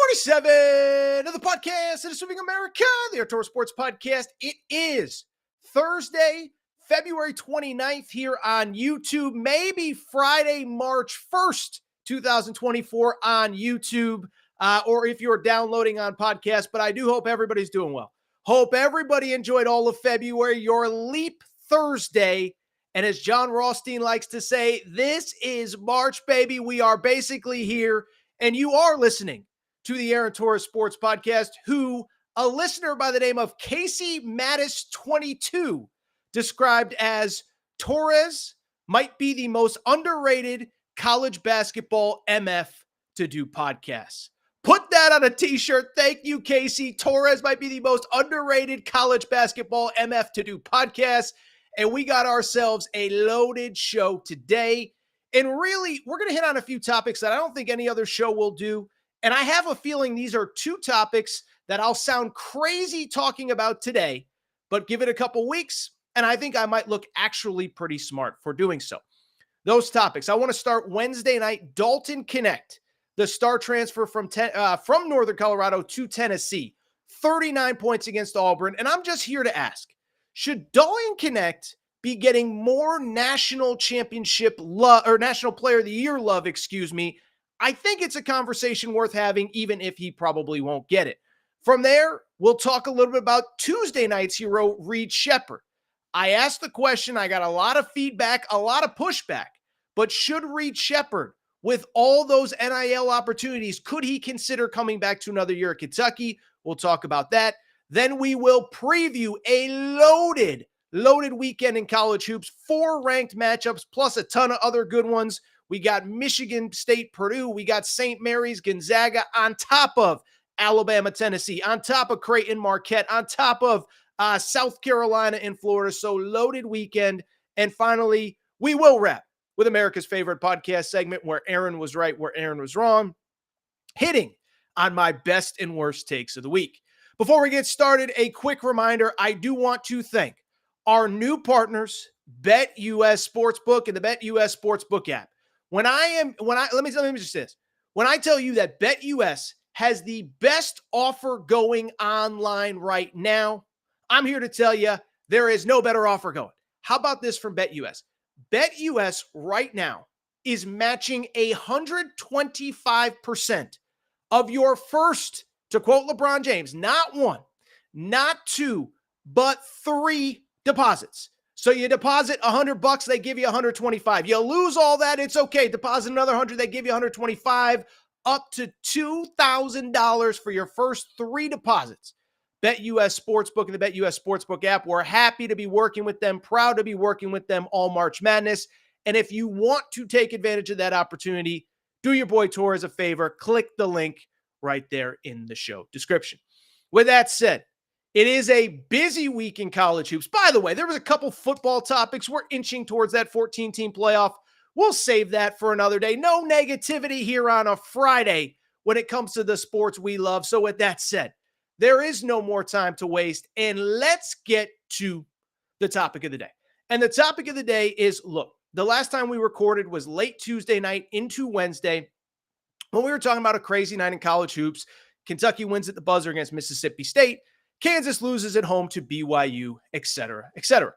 47 of the podcast that is Swimming America, the Torres Sports Podcast. It is Thursday, February 29th here on YouTube, maybe Friday, March 1st, 2024 on YouTube, or if you're downloading on podcast, but I do hope everybody's doing well. Hope everybody enjoyed all of February, your Leap Thursday. And as John Rothstein likes to say, this is March, baby. We are basically here, and you are listening to the Aaron Torres Sports Podcast, who a listener by the name of Casey Mattis22 described as Torres might be the most underrated college basketball MF to do podcasts. Put that on a t-shirt. Thank you, Casey. Torres might be the most underrated college basketball MF to do podcasts. And we got ourselves a loaded show today. And really, we're going to hit on a few topics that I don't think any other show will do. And I have a feeling these are two topics that I'll sound crazy talking about today, but give it a couple weeks, and I think I might look actually pretty smart for doing so. Those topics. I want to start Wednesday night. Dalton Knecht, the star transfer from Northern Colorado to Tennessee, 39 points against Auburn. And I'm just here to ask, should Dalton Knecht be getting more national championship love, or National Player of the Year love, I think it's a conversation worth having, even if he probably won't get it. From there, we'll talk a little bit about Tuesday night's hero, Reed Sheppard. I asked the question, I got a lot of feedback, a lot of pushback, but should Reed Sheppard, with all those NIL opportunities, could he consider coming back to another year at Kentucky? We'll talk about that. Then we will preview a loaded weekend in college hoops, 4 ranked matchups, plus a ton of other good ones. We got Michigan State, Purdue. We got St. Mary's, Gonzaga, on top of Alabama, Tennessee, on top of Creighton, Marquette, on top of South Carolina and Florida. So loaded weekend. And finally, we will wrap with America's favorite podcast segment where Aaron was right, where Aaron was wrong, hitting on my best and worst takes of the week. Before we get started, a quick reminder, I do want to thank our new partners, BetUS Sportsbook and the BetUS Sportsbook app. Let me just say this. When I tell you that BetUS has the best offer going online right now, I'm here to tell you there is no better offer going. How about this from BetUS? BetUS right now is matching 125% of your first, to quote LeBron James, not 1, not 2, but 3 deposits. So you deposit $100, they give you $125. You lose all that, it's okay. Deposit another $100, they give you $125, up to $2,000 for your first 3 deposits. BetUS Sportsbook and the BetUS Sportsbook app. We're happy to be working with them, proud to be working with them all March Madness. And if you want to take advantage of that opportunity, do your boy Torres a favor, click the link right there in the show description. With that said, it is a busy week in college hoops. By the way, there was a couple football topics. We're inching towards that 14-team playoff. We'll save that for another day. No negativity here on a Friday when it comes to the sports we love. So with that said, there is no more time to waste. And let's get to the topic of the day. And the topic of the day is, look, the last time we recorded was late Tuesday night into Wednesday when we were talking about a crazy night in college hoops. Kentucky wins at the buzzer against Mississippi State. Kansas loses at home to BYU, etc., etc.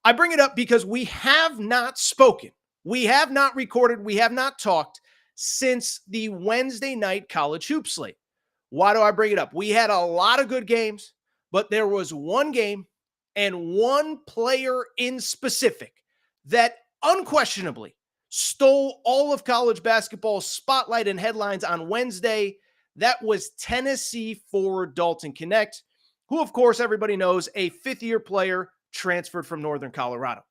I bring it up because we have not spoken. We have not recorded. We have not talked since the Wednesday night college hoop slate. Why do I bring it up? We had a lot of good games, but there was one game and one player in specific that unquestionably stole all of college basketball's spotlight and headlines on Wednesday. That was Tennessee forward Dalton Knecht, who, of course, everybody knows, a fifth-year player transferred from Northern Colorado.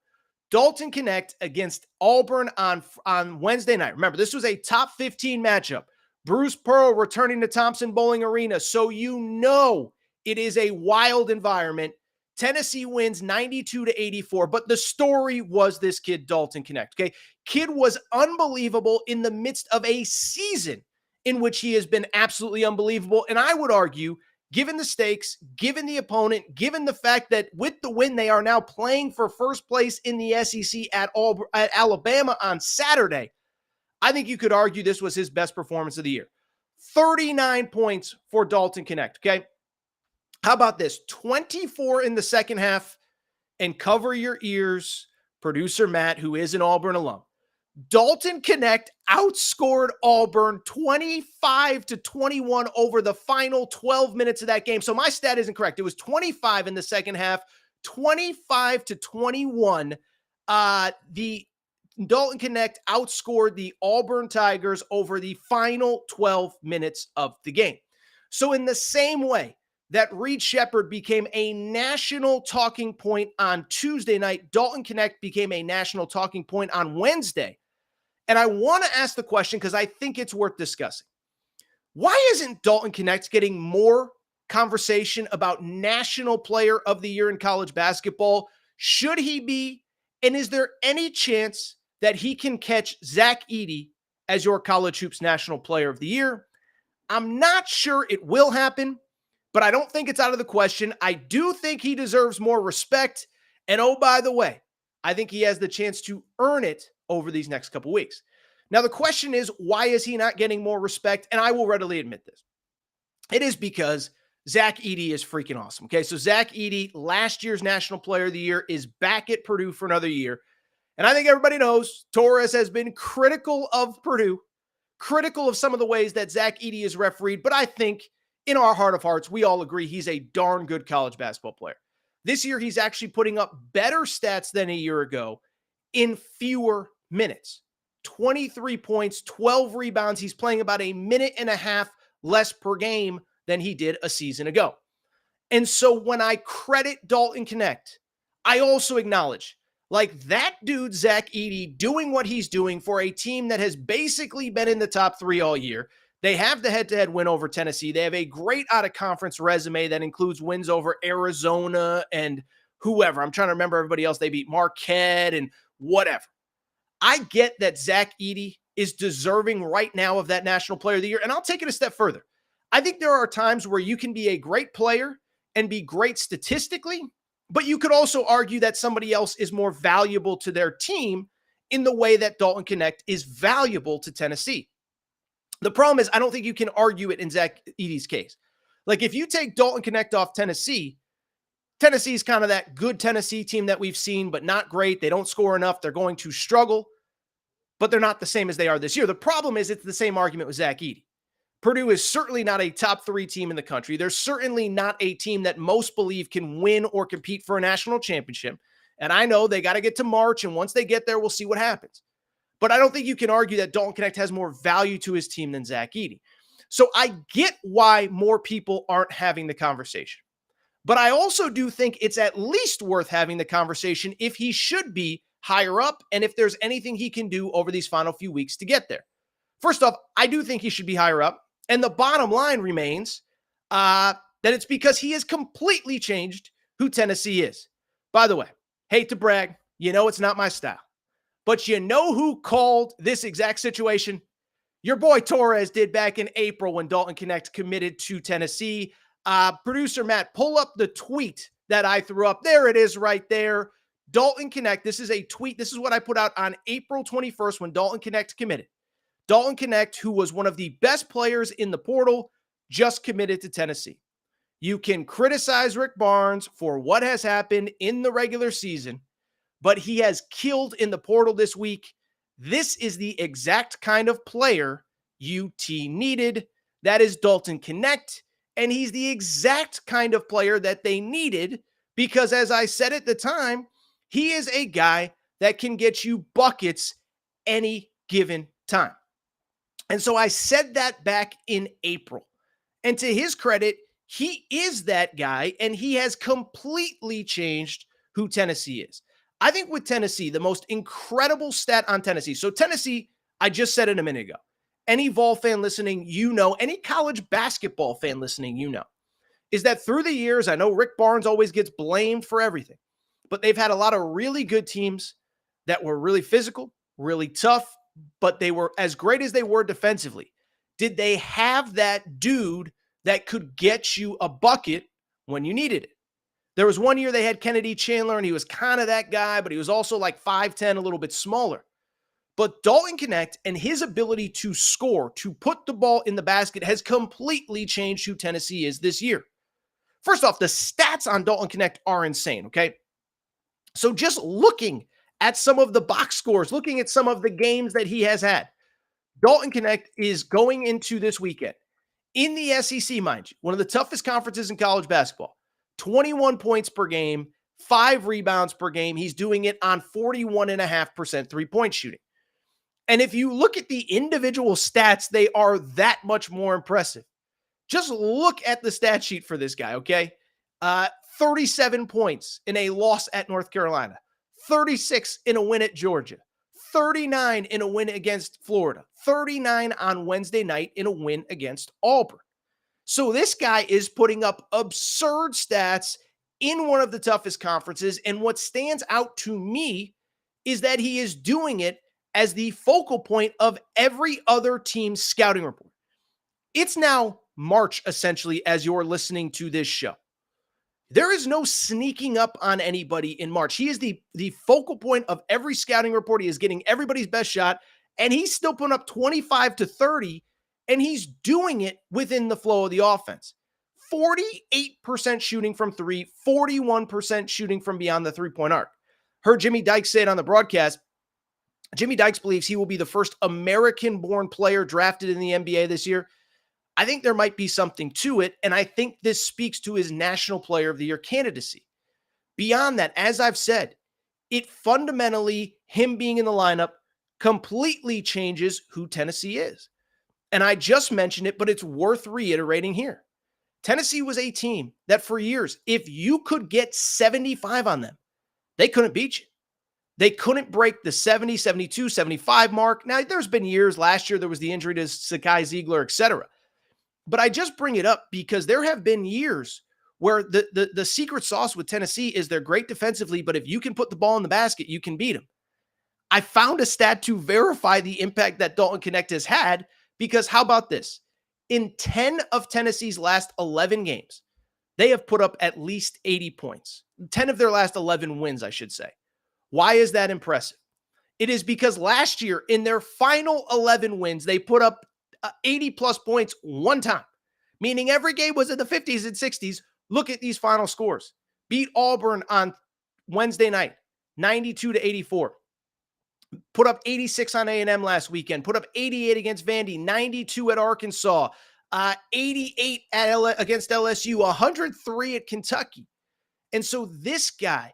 Dalton Knecht against Auburn on Wednesday night. Remember, this was a top 15 matchup. Bruce Pearl returning to Thompson Bowling Arena, so you know it is a wild environment. Tennessee wins 92-84, but the story was this kid, Dalton Knecht, okay? Kid was unbelievable in the midst of a season in which he has been absolutely unbelievable, and I would argue, given the stakes, given the opponent, given the fact that with the win, they are now playing for first place in the SEC at Alabama on Saturday, I think you could argue this was his best performance of the year. 39 points for Dalton Knecht, okay? How about this? 24 in the second half, and cover your ears, producer Matt, who is an Auburn alum. Dalton Knecht outscored Auburn 25-21 over the final 12 minutes of that game. So my stat isn't correct. It was 25 in the second half, 25-21. The Dalton Knecht outscored the Auburn Tigers over the final 12 minutes of the game. So in the same way that Reed Sheppard became a national talking point on Tuesday night, Dalton Knecht became a national talking point on Wednesday. And I want to ask the question because I think it's worth discussing. Why isn't Dalton Knecht getting more conversation about National Player of the Year in college basketball? Should he be? And is there any chance that he can catch Zach Edey as your College Hoops National Player of the Year? I'm not sure it will happen, but I don't think it's out of the question. I do think he deserves more respect. And oh, by the way, I think he has the chance to earn it over these next couple weeks. Now, the question is, why is he not getting more respect? And I will readily admit this. It is because Zach Edey is freaking awesome. Okay, so Zach Edey, last year's National Player of the Year, is back at Purdue for another year. And I think everybody knows Torres has been critical of Purdue, critical of some of the ways that Zach Edey is refereed. But I think in our heart of hearts, we all agree he's a darn good college basketball player. This year, he's actually putting up better stats than a year ago in fewer minutes. 23 points, 12 rebounds. He's playing about a minute and a half less per game than he did a season ago. And so when I credit Dalton Knecht, I also acknowledge, like, that dude, Zach Edey, doing what he's doing for a team that has basically been in the top three all year. They have the head-to-head win over Tennessee. They have a great out-of-conference resume that includes wins over Arizona and whoever. I'm trying to remember everybody else. They beat Marquette and whatever. I get that Zach Edey is deserving right now of that National Player of the Year, and I'll take it a step further. I think there are times where you can be a great player and be great statistically, but you could also argue that somebody else is more valuable to their team in the way that Dalton Knecht is valuable to Tennessee. The problem is I don't think you can argue it in Zach Edey's case. Like, if you take Dalton Knecht off Tennessee's kind of that good Tennessee team that we've seen, but not great. They don't score enough. They're going to struggle, but they're not the same as they are this year. The problem is it's the same argument with Zach Edey. Purdue is certainly not a top three team in the country. They're certainly not a team that most believe can win or compete for a national championship. And I know they got to get to March, and once they get there, we'll see what happens. But I don't think you can argue that Dalton Knecht has more value to his team than Zach Edey. So I get why more people aren't having the conversation. But I also do think it's at least worth having the conversation if he should be higher up and if there's anything he can do over these final few weeks to get there. First off, I do think he should be higher up. And the bottom line remains that it's because he has completely changed who Tennessee is. By the way, hate to brag, you know it's not my style. But you know who called this exact situation? Your boy Torres did back in April when Dalton Knecht committed to Tennessee. Producer Matt, pull up the tweet that I threw up. There it is right there. Dalton Knecht, this is a tweet. This is what I put out on April 21st when Dalton Knecht committed. Dalton Knecht, who was one of the best players in the portal, just committed to Tennessee. You can criticize Rick Barnes for what has happened in the regular season, but he has killed in the portal this week. This is the exact kind of player UT needed. That is Dalton Knecht. And he's the exact kind of player that they needed because, as I said at the time, he is a guy that can get you buckets any given time. And so I said that back in April. And to his credit, he is that guy, and he has completely changed who Tennessee is. I think with Tennessee, the most incredible stat on Tennessee. So Tennessee, I just said it a minute ago. Any Vol fan listening, you know, any college basketball fan listening, you know, is that through the years, I know Rick Barnes always gets blamed for everything, but they've had a lot of really good teams that were really physical, really tough, but they were as great as they were defensively. Did they have that dude that could get you a bucket when you needed it? There was one year they had Kennedy Chandler, and he was kind of that guy, but he was also like 5'10", a little bit smaller. But Dalton Knecht and his ability to score, to put the ball in the basket, has completely changed who Tennessee is this year. First off, the stats on Dalton Knecht are insane, okay? So just looking at some of the box scores, looking at some of the games that he has had, Dalton Knecht is going into this weekend in the SEC, mind you, one of the toughest conferences in college basketball. 21 points per game, 5 rebounds per game. He's doing it on 41.5% three-point shooting. And if you look at the individual stats, they are that much more impressive. Just look at the stat sheet for this guy, okay? 37 points in a loss at North Carolina, 36 in a win at Georgia, 39 in a win against Florida, 39 on Wednesday night in a win against Auburn. So this guy is putting up absurd stats in one of the toughest conferences. And what stands out to me is that he is doing it as the focal point of every other team's scouting report. It's now March, essentially, as you're listening to this show. There is no sneaking up on anybody in March. He is the focal point of every scouting report. He is getting everybody's best shot, and he's still putting up 25 to 30, and he's doing it within the flow of the offense. 48% shooting from three, 41% shooting from beyond the three-point arc. Heard Jimmy Dykes say it on the broadcast. Jimmy Dykes believes he will be the first American-born player drafted in the NBA this year. I think there might be something to it, and I think this speaks to his National Player of the Year candidacy. Beyond that, as I've said, it fundamentally, him being in the lineup, completely changes who Tennessee is. And I just mentioned it, but it's worth reiterating here. Tennessee was a team that for years, if you could get 75 on them, they couldn't beat you. They couldn't break the 70, 72, 75 mark. Now, there's been years. Last year, there was the injury to Sakai Ziegler, etc. But I just bring it up because there have been years where the secret sauce with Tennessee is they're great defensively, but if you can put the ball in the basket, you can beat them. I found a stat to verify the impact that Dalton Knecht has had because how about this? In 10 of Tennessee's last 11 games, they have put up at least 80 points. 10 of their last 11 wins, I should say. Why is that impressive? It is because last year, in their final 11 wins, they put up 80-plus points one time, meaning every game was in the 50s and 60s. Look at these final scores. Beat Auburn on Wednesday night, 92-84. Put up 86 on A&M last weekend. Put up 88 against Vandy, 92 at Arkansas, 88 against LSU, 103 at Kentucky. And so this guy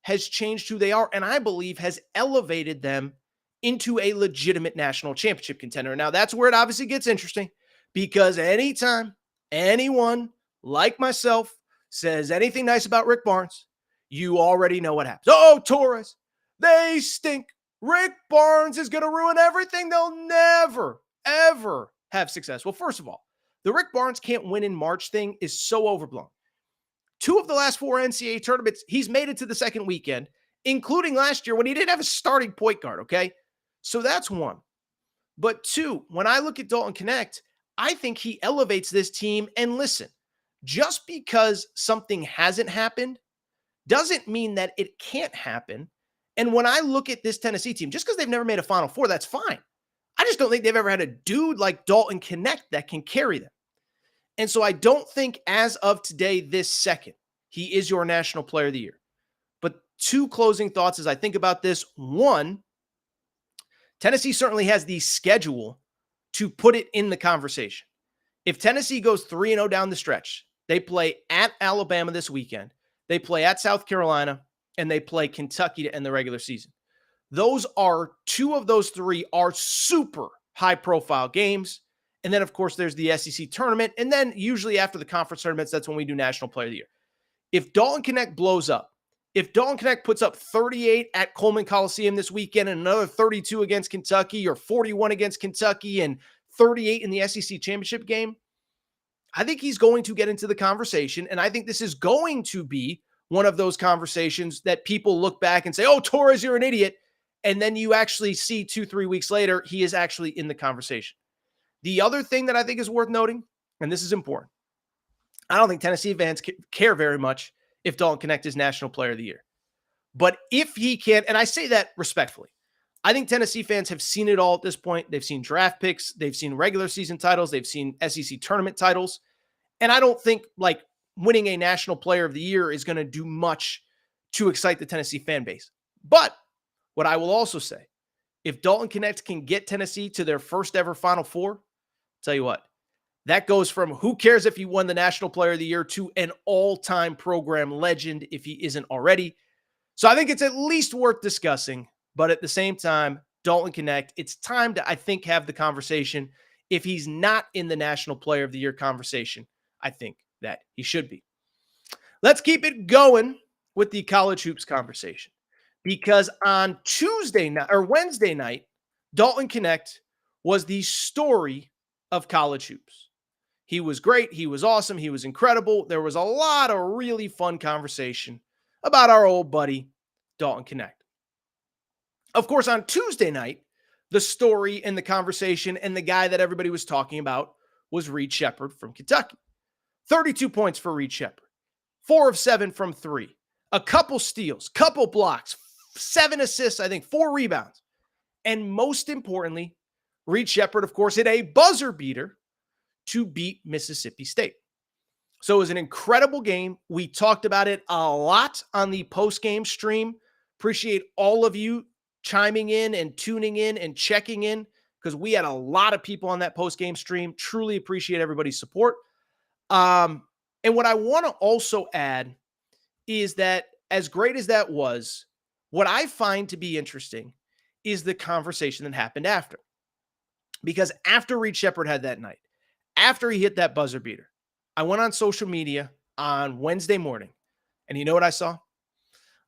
has changed who they are, and I believe has elevated them into a legitimate national championship contender. Now, that's where it obviously gets interesting because anytime anyone like myself says anything nice about Rick Barnes, you already know what happens. Oh, Torres, they stink. Rick Barnes is going to ruin everything. They'll never, ever have success. Well, first of all, the Rick Barnes can't win in March thing is so overblown. 2 of the last 4 NCAA tournaments, he's made it to the second weekend, including last year when he didn't have a starting point guard, okay? So that's 1. But 2, when I look at Dalton Knecht, I think he elevates this team. And listen, just because something hasn't happened doesn't mean that it can't happen. And when I look at this Tennessee team, just because they've never made a Final Four, that's fine. I just don't think they've ever had a dude like Dalton Knecht that can carry them. And so I don't think as of today, this second, he is your National Player of the Year. But 2 closing thoughts as I think about this. 1, Tennessee certainly has the schedule to put it in the conversation. If Tennessee goes 3-0 down the stretch, they play at Alabama this weekend, they play at South Carolina, and they play Kentucky to end the regular season. Those are 2 of those 3 are super high-profile games. And then, of course, there's the SEC tournament. And then usually after the conference tournaments, that's when we do National Player of the Year. If Dalton Knecht blows up, if Dalton Knecht puts up 38 at Coleman Coliseum this weekend and another 32 against Kentucky or 41 against Kentucky and 38 in the SEC championship game, I think he's going to get into the conversation. And I think this is going to be one of those conversations that people look back and say, oh, Torres, you're an idiot. And then you actually see 2-3 weeks later, he is actually in the conversation. The other thing that I think is worth noting, and this is important, I don't think Tennessee fans care very much if Dalton Knecht is National Player of the Year. But if he can, and I say that respectfully, I think Tennessee fans have seen it all at this point. They've seen draft picks, they've seen regular season titles, they've seen SEC tournament titles. And I don't think like winning a National Player of the Year is going to do much to excite the Tennessee fan base. But what I will also say, if Dalton Knecht can get Tennessee to their first ever Final Four, tell you what, that goes from who cares if he won the National Player of the Year to an all-time program legend if he isn't already. So I think it's at least worth discussing. But at the same time, Dalton Knecht, it's time to, I think, have the conversation. If he's not in the National Player of the Year conversation, I think that he should be. Let's keep it going with the college hoops conversation. Because on Wednesday night, Dalton Knecht was the story of college hoops. He was great. He was awesome. He was incredible. There was a lot of really fun conversation about our old buddy, Dalton Knecht. Of course, on Tuesday night, the story and the conversation and the guy that everybody was talking about was Reed Sheppard from Kentucky. 32 points for Reed Sheppard. 4 of 7 from 3. A couple steals, couple blocks, 7 assists, I think 4 rebounds. And most importantly, Reed Sheppard, of course, hit a buzzer beater to beat Mississippi State. So it was an incredible game. We talked about it a lot on the post-game stream. Appreciate all of you chiming in and tuning in and checking in because we had a lot of people on that post-game stream. Truly appreciate everybody's support. And what I want to also add is that as great as that was, what I find to be interesting is the conversation that happened after. Because after Reed Sheppard had that night, after he hit that buzzer beater, I went on social media on Wednesday morning, and you know what I saw?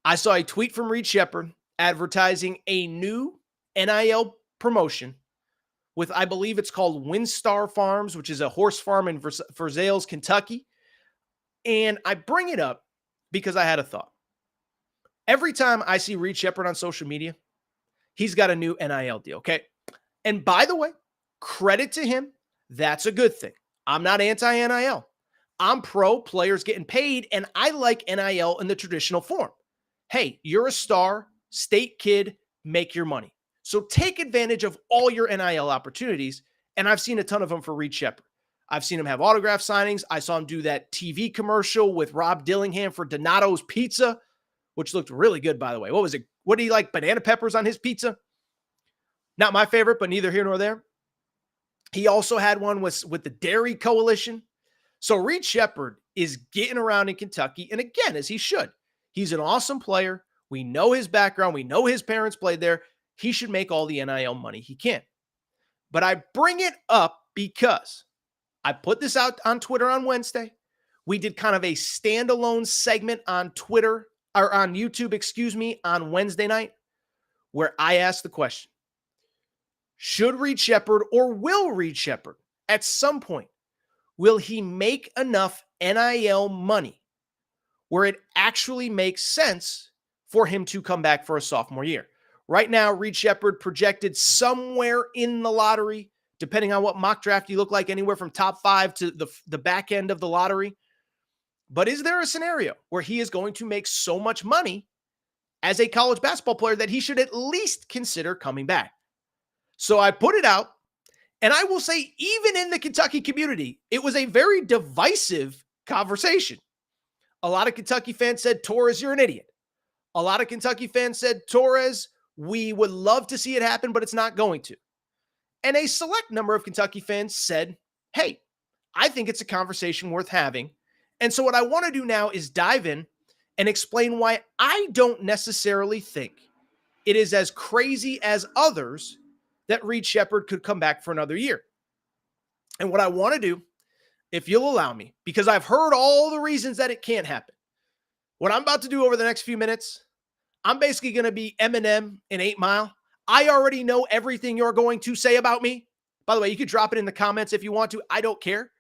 I saw a tweet from Reed Sheppard advertising a new NIL promotion with, I believe it's called Windstar Farms, which is a horse farm in Versailles, Kentucky. And I bring it up because I had a thought. Every time I see Reed Sheppard on social media, he's got a new NIL deal, okay? And by the way, credit to him, that's a good thing. I'm not anti-NIL. I'm pro players getting paid, and I like NIL in the traditional form. Hey, you're a star, state kid, make your money. So take advantage of all your NIL opportunities, and I've seen a ton of them for Reed Sheppard. I've seen him have autograph signings. I saw him do that TV commercial with Rob Dillingham for Donato's Pizza, which looked really good, by the way. What was it? What do you like, banana peppers on his pizza? Not my favorite, but neither here nor there. He also had one with the Dairy Coalition. So Reed Sheppard is getting around in Kentucky, and again, as he should. He's an awesome player. We know his background. We know his parents played there. He should make all the NIL money he can. But I bring it up because I put this out on Twitter on Wednesday. We did kind of a standalone segment on Twitter, or on YouTube, on Wednesday night, where I asked the question, should Reed Sheppard, or will Reed Sheppard at some point, will he make enough NIL money where it actually makes sense for him to come back for a sophomore year? Right now, Reed Sheppard projected somewhere in the lottery, depending on what mock draft you look like, anywhere from top 5 to the back end of the lottery. But is there a scenario where he is going to make so much money as a college basketball player that he should at least consider coming back? So I put it out, and I will say, even in the Kentucky community, it was a very divisive conversation. A lot of Kentucky fans said, Torres, you're an idiot. A lot of Kentucky fans said, Torres, we would love to see it happen, but it's not going to. And a select number of Kentucky fans said, hey, I think it's a conversation worth having. And so what I want to do now is dive in and explain why I don't necessarily think it is as crazy as others that Reed Sheppard could come back for another year. And what I want to do, if you'll allow me, because I've heard all the reasons that it can't happen, what I'm about to do over the next few minutes, I'm basically going to be Eminem in 8 Mile. I already know everything you're going to say about me. By the way, you could drop it in the comments if you want to. I don't care.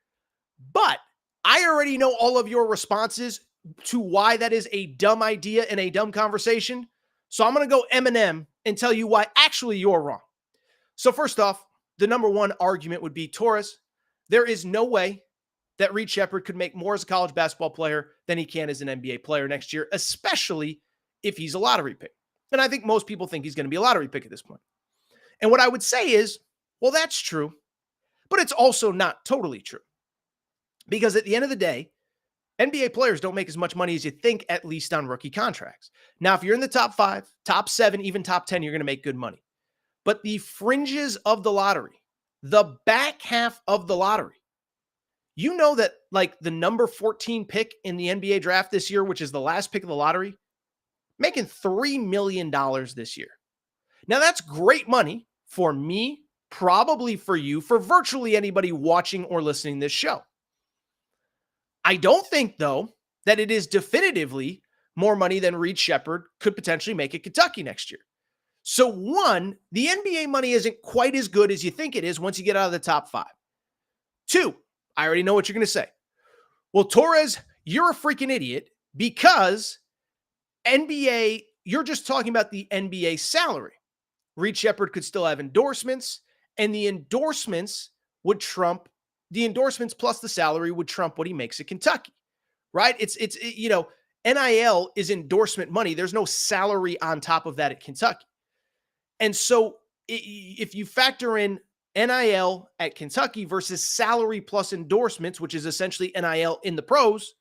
But I already know all of your responses to why that is a dumb idea and a dumb conversation. So I'm going to go Eminem and tell you why actually you're wrong. So first off, the number one argument would be, Torres, there is no way that Reed Sheppard could make more as a college basketball player than he can as an NBA player next year, especially if he's a lottery pick. And I think most people think he's going to be a lottery pick at this point. And what I would say is, well, that's true, but it's also not totally true. Because at the end of the day, NBA players don't make as much money as you think, at least on rookie contracts. Now, if you're in the top 5, top 7, even top 10, you're going to make good money. But the fringes of the lottery, the back half of the lottery, you know that like the number 14 pick in the NBA draft this year, which is the last pick of the lottery, making $3 million this year. Now, that's great money for me, probably for you, for virtually anybody watching or listening to this show. I don't think, though, that it is definitively more money than Reed Sheppard could potentially make at Kentucky next year. So, one, the NBA money isn't quite as good as you think it is once you get out of the top 5. 2, I already know what you're going to say. Well, Torres, you're a freaking idiot because NBA, you're just talking about the NBA salary. Reed Sheppard could still have endorsements, and the endorsements would trump the endorsements plus the salary would trump what he makes at Kentucky, right? It's NIL is endorsement money. There's no salary on top of that at Kentucky. And so if you factor in NIL at Kentucky versus salary plus endorsements, which is essentially NIL in the pros,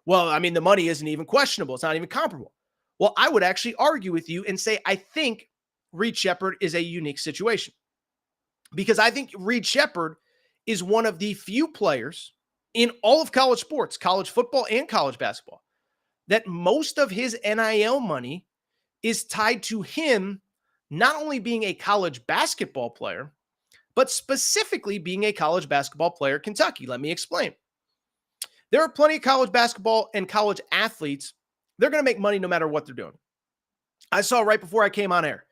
well, I mean, the money isn't even questionable. It's not even comparable. Well, I would actually argue with you and say, I think Reed Sheppard is a unique situation because I think Reed Sheppard is one of the few players in all of college sports, college football and college basketball, that most of his NIL money is tied to him not only being a college basketball player, but specifically being a college basketball player at Kentucky. Let me explain. There are plenty of college basketball and college athletes. They're going to make money no matter what they're doing. I saw right before I came on air,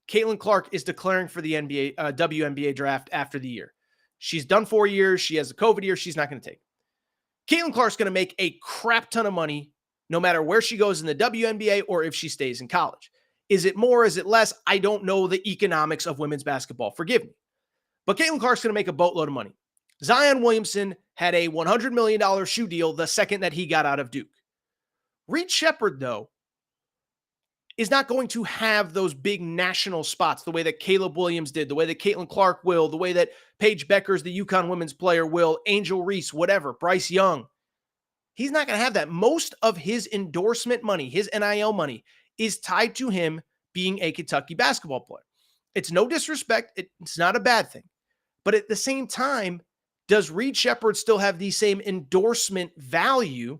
Caitlin Clark is declaring for the NBA WNBA draft after the year. She's done 4 years. She has a COVID year. She's not going to take it. Caitlin Clark's going to make a crap ton of money no matter where she goes in the WNBA or if she stays in college. Is it more? Is it less? I don't know the economics of women's basketball. Forgive me. But Caitlin Clark's going to make a boatload of money. Zion Williamson had a $100 million shoe deal the second that he got out of Duke. Reed Sheppard, though, is not going to have those big national spots the way that Caleb Williams did, the way that Caitlin Clark will, the way that Paige Beckers, the UConn women's player, will, Angel Reese, whatever, Bryce Young. He's not going to have that. Most of his endorsement money, his NIL money, is tied to him being a Kentucky basketball player. It's no disrespect. It's not a bad thing. But at the same time, does Reed Sheppard still have the same endorsement value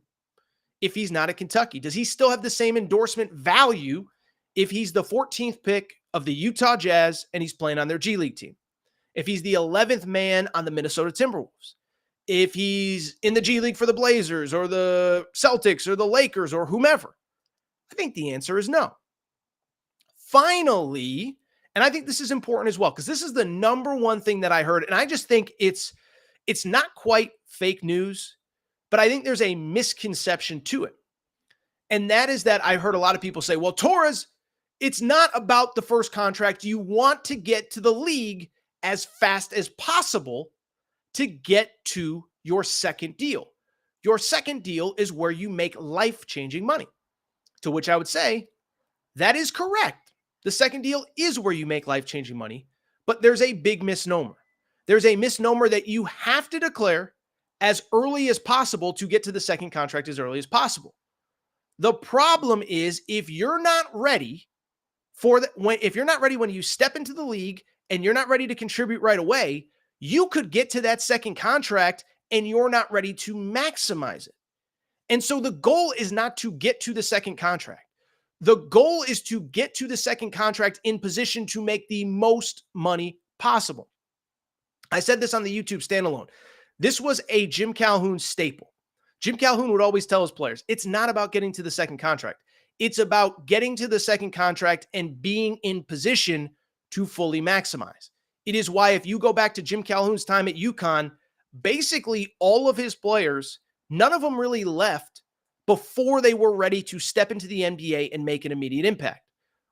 if he's not at Kentucky? Does he still have the same endorsement value if he's the 14th pick of the Utah Jazz and he's playing on their G League team? If he's the 11th man on the Minnesota Timberwolves? If he's in the G League for the Blazers or the Celtics or the Lakers or whomever? I think the answer is no. Finally, and I think this is important as well, because this is the number one thing that I heard, and I just think it's not quite fake news, but I think there's a misconception to it. And that is that I heard a lot of people say, well, Torres, it's not about the first contract. You want to get to the league as fast as possible to get to your second deal. Your second deal is where you make life-changing money. To which I would say, that is correct. The second deal is where you make life-changing money, but there's a big misnomer. There's a misnomer that you have to declare as early as possible to get to the second contract as early as possible. The problem is if you're not ready if you're not ready when you step into the league and you're not ready to contribute right away, you could get to that second contract and you're not ready to maximize it. And so the goal is not to get to the second contract. The goal is to get to the second contract in position to make the most money possible. I said this on the YouTube standalone. This was a Jim Calhoun staple. Jim Calhoun would always tell his players, it's not about getting to the second contract. It's about getting to the second contract and being in position to fully maximize. It is why if you go back to Jim Calhoun's time at UConn, basically all of his players, none of them really left before they were ready to step into the NBA and make an immediate impact.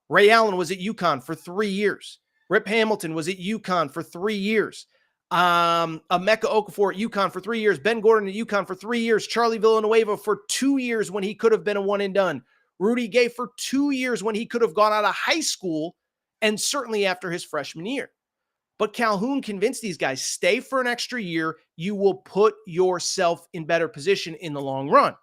Ray Allen was at UConn for 3 years. Rip Hamilton was at UConn for 3 years. Emeka Okafor at UConn for 3 years. Ben Gordon at UConn for 3 years. Charlie Villanueva for 2 years when he could have been a one and done. Rudy Gay for 2 years when he could have gone out of high school and certainly after his freshman year. But Calhoun convinced these guys, stay for an extra year. You will put yourself in better position in the long run.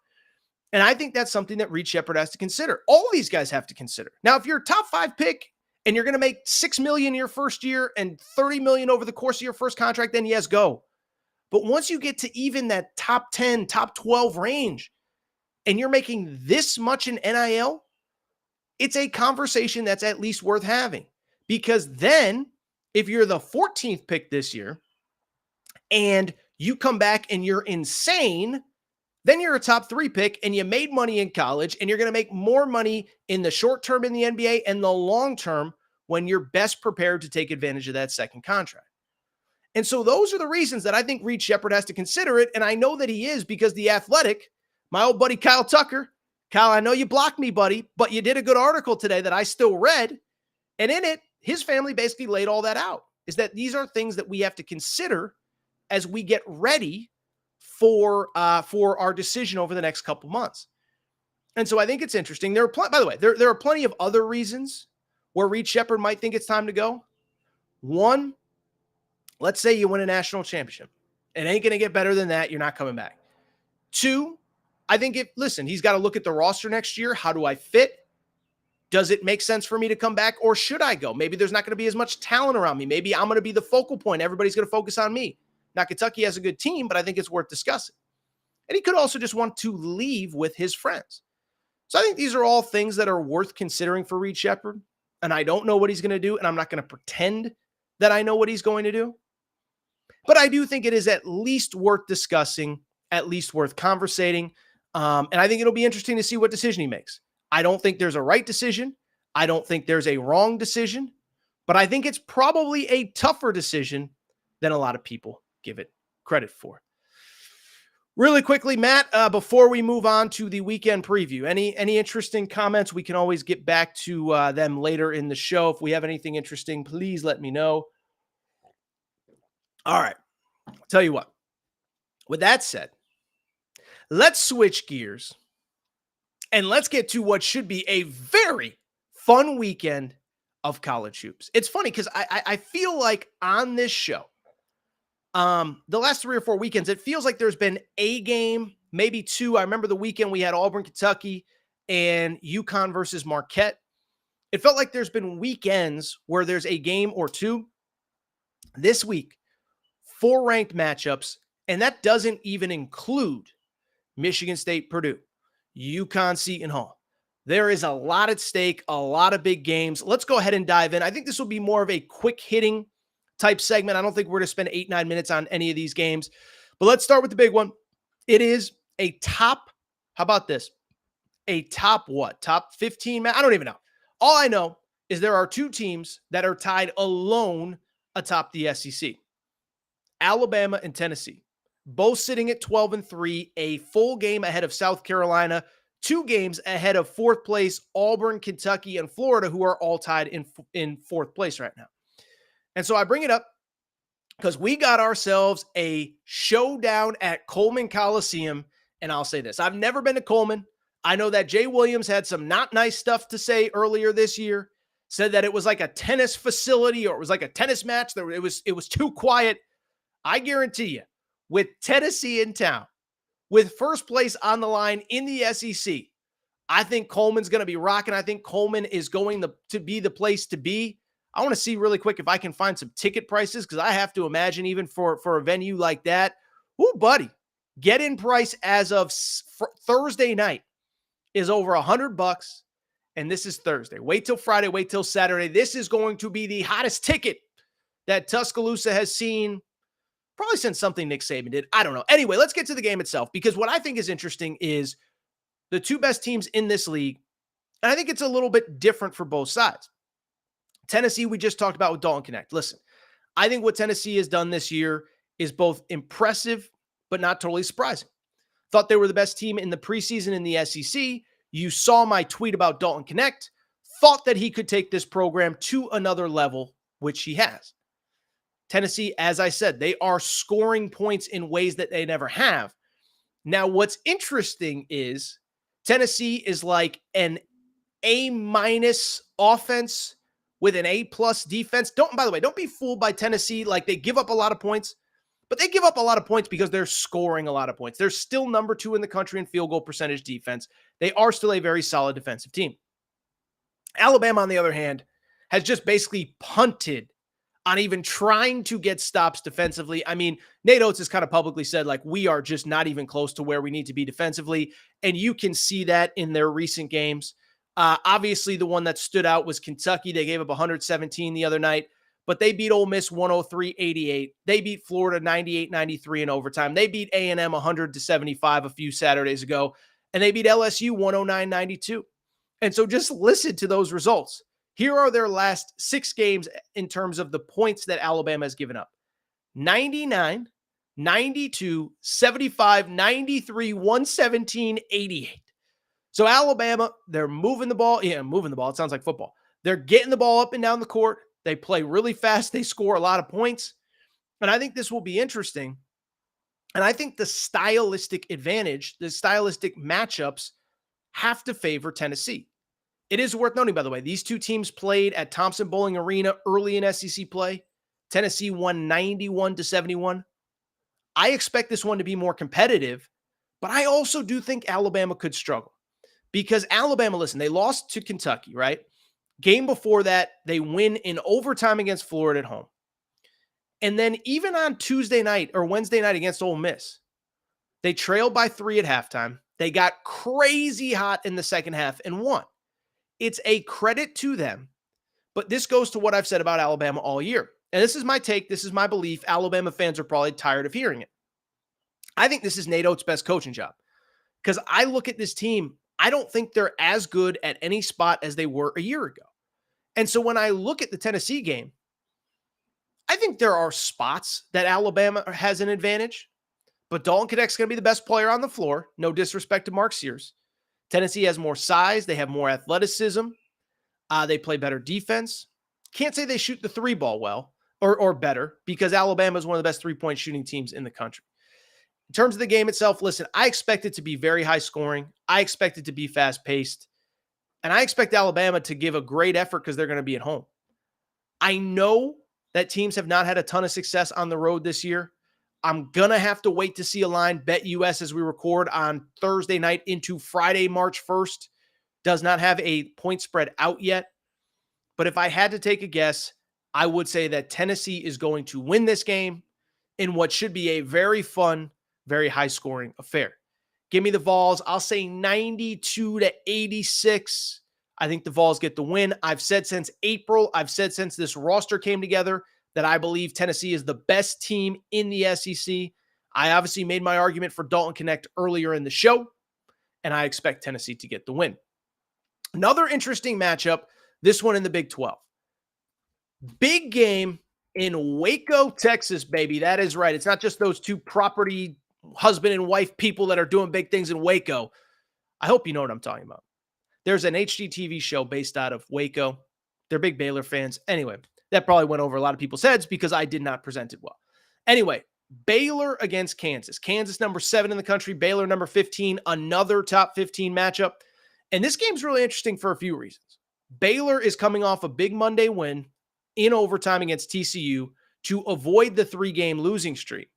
And I think that's something that Reed Sheppard has to consider. All these guys have to consider. Now, if you're a top 5 pick and you're going to make $6 million your first year and $30 million over the course of your first contract, then yes, go. But once you get to even that top 10, top 12 range, and you're making this much in NIL, it's a conversation that's at least worth having. Because then, if you're the 14th pick this year, and you come back and you're insane, then you're a top 3 pick and you made money in college, and you're going to make more money in the short term in the NBA and the long term when you're best prepared to take advantage of that second contract. And so those are the reasons that I think Reed Sheppard has to consider it. And I know that he is, because The Athletic, my old buddy Kyle Tucker, Kyle, I know you blocked me, buddy, but you did a good article today that I still read. And in it, his family basically laid all that out, is that these are things that we have to consider as we get ready for our decision over the next couple months. And so I think it's interesting. By the way, there are plenty of other reasons where Reed Sheppard might think it's time to go. One, let's say you win a national championship. It ain't going to get better than that. You're not coming back. Two, I think he's got to look at the roster next year. How do I fit? Does it make sense for me to come back, or should I go? Maybe there's not going to be as much talent around me. Maybe I'm going to be the focal point. Everybody's going to focus on me. Now, Kentucky has a good team, but I think it's worth discussing. And he could also just want to leave with his friends. So I think these are all things that are worth considering for Reed Sheppard. And I don't know what he's going to do, and I'm not going to pretend that I know what he's going to do. But I do think it is at least worth discussing, at least worth conversating. And I think it'll be interesting to see what decision he makes. I don't think there's a right decision. I don't think there's a wrong decision. But I think it's probably a tougher decision than a lot of people give it credit for. Really quickly, Matt, before we move on to the weekend preview, any interesting comments? We can always get back to them later in the show. If we have anything interesting, please let me know. All right. I'll tell you what. With that said, let's switch gears and let's get to what should be a very fun weekend of college hoops. It's funny because I feel like on this show, the last 3 or 4 weekends, it feels like there's been a game, maybe 2. I remember the weekend we had Auburn, Kentucky, and UConn versus Marquette. It felt like there's been weekends where there's a game or 2. This week, 4 ranked matchups, and that doesn't even include Michigan State, Purdue, UConn, Seton Hall. There is a lot at stake, a lot of big games. Let's go ahead and dive in. I think this will be more of a quick hitting type segment. I don't think we're going to spend 8-9 minutes on any of these games, but let's start with the big one. It is a top, how about this? A top what? Top 15? I don't even know. All I know is there are 2 teams that are tied alone atop the SEC. Alabama and Tennessee, both sitting at 12-3, a full game ahead of South Carolina, 2 games ahead of 4th place Auburn, Kentucky, and Florida, who are all tied in 4th place right now. And so I bring it up because we got ourselves a showdown at Coleman Coliseum. And I'll say this, I've never been to Coleman. I know that Jay Williams had some not nice stuff to say earlier this year, said that it was like a tennis facility or it was like a tennis match. It was too quiet. I guarantee you, with Tennessee in town, with first place on the line in the SEC, I think Coleman's going to be rocking. I think Coleman is going to be the place to be. I want to see really quick if I can find some ticket prices, because I have to imagine even for a venue like that, ooh, buddy, get-in price as of Thursday night is over $100, and this is Thursday. Wait till Friday, wait till Saturday. This is going to be the hottest ticket that Tuscaloosa has seen probably since something Nick Saban did. I don't know. Anyway, let's get to the game itself, because what I think is interesting is the 2 best teams in this league, and I think it's a little bit different for both sides. Tennessee, we just talked about with Dalton Knecht. Listen, I think what Tennessee has done this year is both impressive, but not totally surprising. Thought they were the best team in the preseason in the SEC. You saw my tweet about Dalton Knecht. Thought that he could take this program to another level, which he has. Tennessee, as I said, they are scoring points in ways that they never have. Now, what's interesting is Tennessee is like an A- offense with an A+ defense. By the way, don't be fooled by Tennessee. Like, they give up a lot of points, but they give up a lot of points because they're scoring a lot of points. They're still number 2 in the country in field goal percentage defense. They are still a very solid defensive team. Alabama, on the other hand, has just basically punted on even trying to get stops defensively. I mean, Nate Oates has kind of publicly said, like, we are just not even close to where we need to be defensively. And you can see that in their recent games. Obviously, the one that stood out was Kentucky. They gave up 117 the other night, but they beat Ole Miss 103-88. They beat Florida 98-93 in overtime. They beat A&M 100-75 a few Saturdays ago, and they beat LSU 109-92. And so just listen to those results. Here are their last 6 games in terms of the points that Alabama has given up: 99, 92, 75, 93, 117, 88. So Alabama, they're moving the ball. Yeah, moving the ball. It sounds like football. They're getting the ball up and down the court. They play really fast. They score a lot of points. And I think this will be interesting. And I think the stylistic advantage, the stylistic matchups have to favor Tennessee. It is worth noting, by the way, these two teams played at Thompson-Boling Arena early in SEC play. Tennessee won 91-71. I expect this one to be more competitive, but I also do think Alabama could struggle because Alabama, listen, they lost to Kentucky, right? Game before that, they win in overtime against Florida at home. And then even on Tuesday night or Wednesday night against Ole Miss, they trailed by 3 at halftime. They got crazy hot in the second half and won. It's a credit to them, but this goes to what I've said about Alabama all year. And this is my take. This is my belief. Alabama fans are probably tired of hearing it. I think this is Nate Oates' best coaching job because I look at this team. I don't think they're as good at any spot as they were a year ago. And so when I look at the Tennessee game, I think there are spots that Alabama has an advantage, but Dalton Knecht is going to be the best player on the floor. No disrespect to Mark Sears. Tennessee has more size. They have more athleticism. They play better defense. Can't say they shoot the 3 ball well or better because Alabama is one of the best 3-point shooting teams in the country. In terms of the game itself, listen, I expect it to be very high scoring. I expect it to be fast paced. And I expect Alabama to give a great effort because they're going to be at home. I know that teams have not had a ton of success on the road this year. I'm going to have to wait to see a line. BetUS, as we record on Thursday night into Friday, March 1st, does not have a point spread out yet. But if I had to take a guess, I would say that Tennessee is going to win this game in what should be a very fun, very high-scoring affair. Give me the Vols. I'll say 92-86. I think the Vols get the win. I've said since April, I've said since this roster came together, that I believe Tennessee is the best team in the SEC. I obviously made my argument for Dalton Knecht earlier in the show, and I expect Tennessee to get the win. Another interesting matchup, this one in the Big 12. Big game in Waco, Texas, baby. That is right. It's not just those two property husband and wife people that are doing big things in Waco. I hope you know what I'm talking about. There's an HGTV show based out of Waco. They're big Baylor fans. Anyway, that probably went over a lot of people's heads because I did not present it well. Anyway, Baylor against Kansas. Kansas number 7 in the country, Baylor number 15, another top 15 matchup. And this game's really interesting for a few reasons. Baylor is coming off a big Monday win in overtime against TCU to avoid the 3-game losing streak.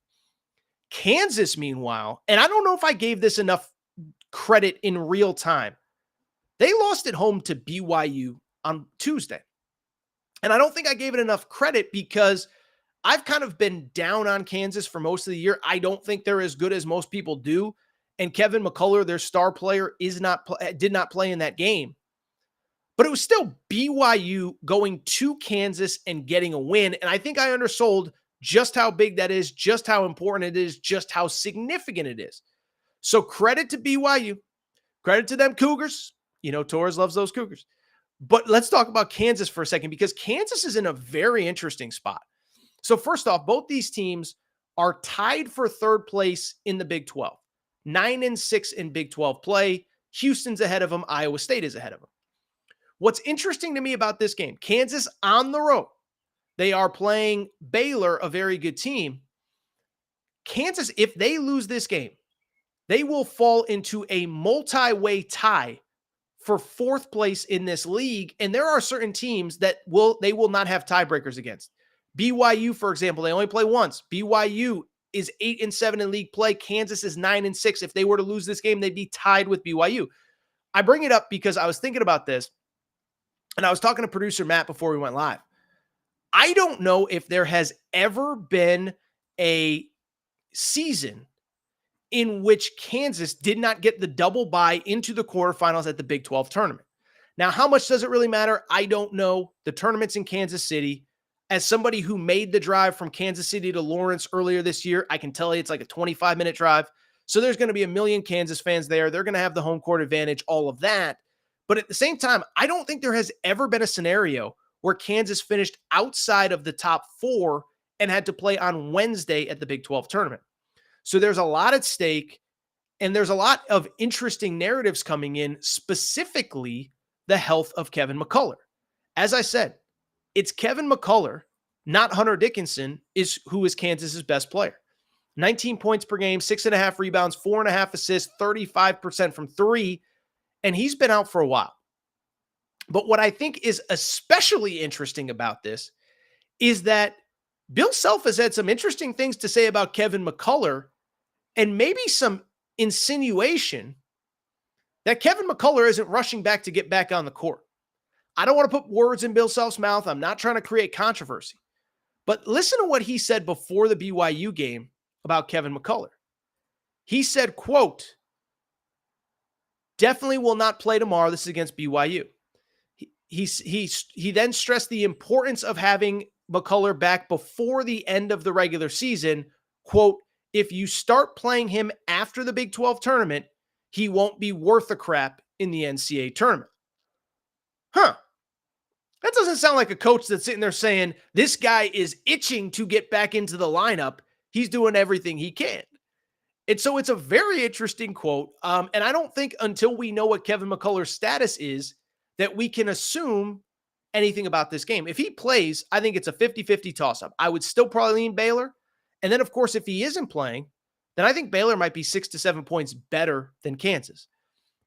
Kansas, meanwhile, and I don't know if I gave this enough credit in real time, they lost at home to BYU on Tuesday. And I don't think I gave it enough credit because I've kind of been down on Kansas for most of the year. I don't think they're as good as most people do. And Kevin McCullough, their star player, did not play in that game. But it was still BYU going to Kansas and getting a win. And I think I undersold just how big that is, just how important it is, just how significant it is. So credit to BYU. Credit to them Cougars. You know, Torres loves those Cougars. But let's talk about Kansas for a second because Kansas is in a very interesting spot. So first off, both these teams are tied for 3rd place in the Big 12. 9-6 in Big 12 play. Houston's ahead of them. Iowa State is ahead of them. What's interesting to me about this game, Kansas on the road. They are playing Baylor, a very good team. Kansas, if they lose this game, they will fall into a multi-way tie for fourth place in this league. And there are certain teams that they will not have tiebreakers against. BYU, for example, they only play once. BYU is 8-7 in league play. Kansas is 9-6. If they were to lose this game, they'd be tied with BYU. I bring it up because I was thinking about this, and I was talking to producer Matt before we went live. I don't know if there has ever been a season in which Kansas did not get the double bye into the quarterfinals at the Big 12 tournament. Now, how much does it really matter? I don't know. The tournament's in Kansas City. As somebody who made the drive from Kansas City to Lawrence earlier this year, I can tell you it's like a 25-minute drive. So there's going to be a million Kansas fans there. They're going to have the home court advantage, all of that. But at the same time, I don't think there has ever been a scenario where Kansas finished outside of the top 4 and had to play on Wednesday at the Big 12 tournament. So there's a lot at stake, and there's a lot of interesting narratives coming in, specifically the health of Kevin McCullar. As I said, it's Kevin McCullar, not Hunter Dickinson, who is Kansas's best player. 19 points per game, 6.5 rebounds, 4.5 assists, 35% from 3, and he's been out for a while. But what I think is especially interesting about this is that Bill Self has had some interesting things to say about Kevin McCullar, and maybe some insinuation that Kevin McCullar isn't rushing back to get back on the court. I don't want to put words in Bill Self's mouth. I'm not trying to create controversy. But listen to what he said before the BYU game about Kevin McCullar. He said, quote, definitely will not play tomorrow. This is against BYU. He then stressed the importance of having McCullar back before the end of the regular season. Quote, if you start playing him after the Big 12 tournament, he won't be worth a crap in the NCAA tournament. That doesn't sound like a coach that's sitting there saying, this guy is itching to get back into the lineup. He's doing everything he can. And so it's a very interesting quote. And I don't think until we know what Kevin McCullar's status is that we can assume anything about this game. If he plays, I think it's a 50-50 toss-up. I would still probably lean Baylor. And then, of course, if he isn't playing, then I think Baylor might be 6 to 7 points better than Kansas.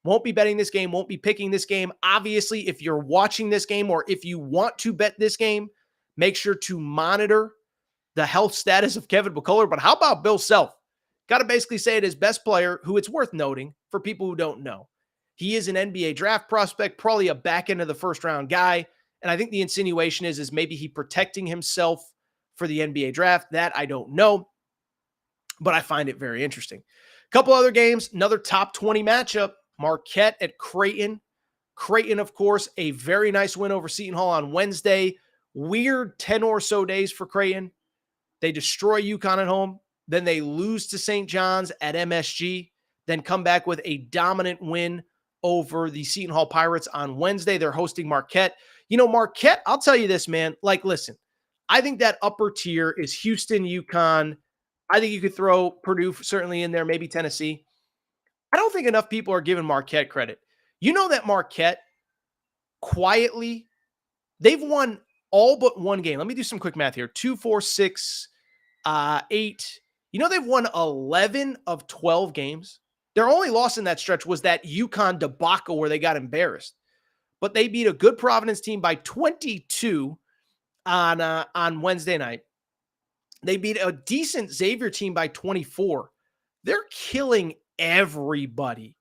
Won't be betting this game, won't be picking this game. Obviously, if you're watching this game or if you want to bet this game, make sure to monitor the health status of Kevin McCullar. But how about Bill Self? Got to basically say it his best player, who it's worth noting for people who don't know. He is an NBA draft prospect, probably a back end of the first round guy. And I think the insinuation is maybe he protecting himself for the NBA draft. That I don't know, but I find it very interesting. A couple other games, another top 20 matchup, Marquette at Creighton. Creighton, of course, a very nice win over Seton Hall on Wednesday. Weird 10 or so days for Creighton. They destroy UConn at home. Then they lose to St. John's at MSG. Then come back with a dominant win over the Seton Hall Pirates on Wednesday. They're hosting Marquette. You know, Marquette, I'll tell you this, man. Like, listen, I think that upper tier is Houston, UConn. I think you could throw Purdue certainly in there, maybe Tennessee. I don't think enough people are giving Marquette credit. You know that Marquette, quietly, they've won all but one game. Let me do some quick math here. 2, 4, 6, 8. You know they've won 11 of 12 games. Their only loss in that stretch was that UConn debacle where they got embarrassed. But they beat a good Providence team by 22 on Wednesday night. They beat a decent Xavier team by 24. They're killing everybody